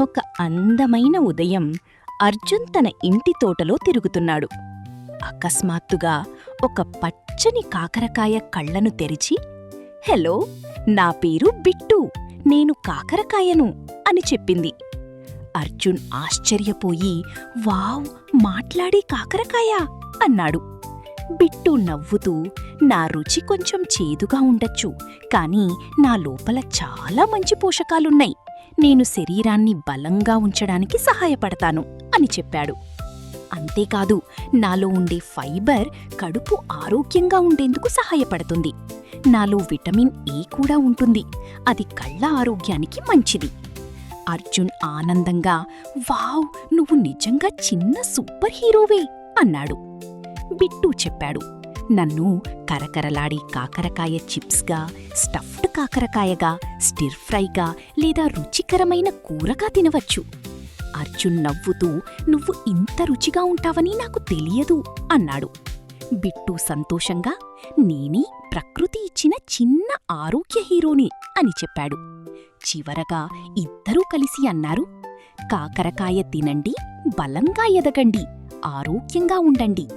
ఒక అందమైన ఉదయం అర్జున్ తన ఇంటి తోటలో తిరుగుతున్నాడు. అకస్మాత్తుగా ఒక పచ్చని కాకరకాయ కళ్ళను తెరిచి, హలో, నా పేరు బిట్టు, నేను కాకరకాయను అని చెప్పింది. అర్జున్ ఆశ్చర్యపోయి, వావ్, మాట్లాడే కాకరకాయ అన్నాడు. బిట్టు నవ్వుతూ, నా రుచి కొంచెం చేదుగా ఉండొచ్చు, కానీ నా లోపల చాలా మంచి పోషకాలున్నాయి. నేను శరీరాన్ని బలంగా ఉంచడానికి సహాయపడతాను అని చెప్పాడు. అంతేకాదు, నాలో ఉండే ఫైబర్ కడుపు ఆరోగ్యంగా ఉండేందుకు సహాయపడుతుంది. నాలో విటమిన్ ఏ కూడా ఉంటుంది, అది కళ్ళ ఆరోగ్యానికి మంచిది. అర్జున్ ఆనందంగా, వావ్, నువ్వు నిజంగా చిన్న సూపర్ హీరోవే అన్నాడు. బిట్టు చెప్పాడు, నన్ను కరకరలాడే కాకరకాయ చిప్స్గా, స్టఫ్డ్ కాకరకాయగా, స్టిర్ ఫ్రైగా లేదా రుచికరమైన కూరగా తినవచ్చు. అర్జున్ నవ్వుతూ, నువ్వు ఇంత రుచిగా ఉంటావని నాకు తెలియదు అన్నాడు. బిట్టు సంతోషంగా, నేనే ప్రకృతి ఇచ్చిన చిన్న ఆరోగ్య హీరోని అని చెప్పాడు. చివరగా ఇద్దరూ కలిసి అన్నారు, కాకరకాయ తినండి, బలంగా ఎదగండి, ఆరోగ్యంగా ఉండండి.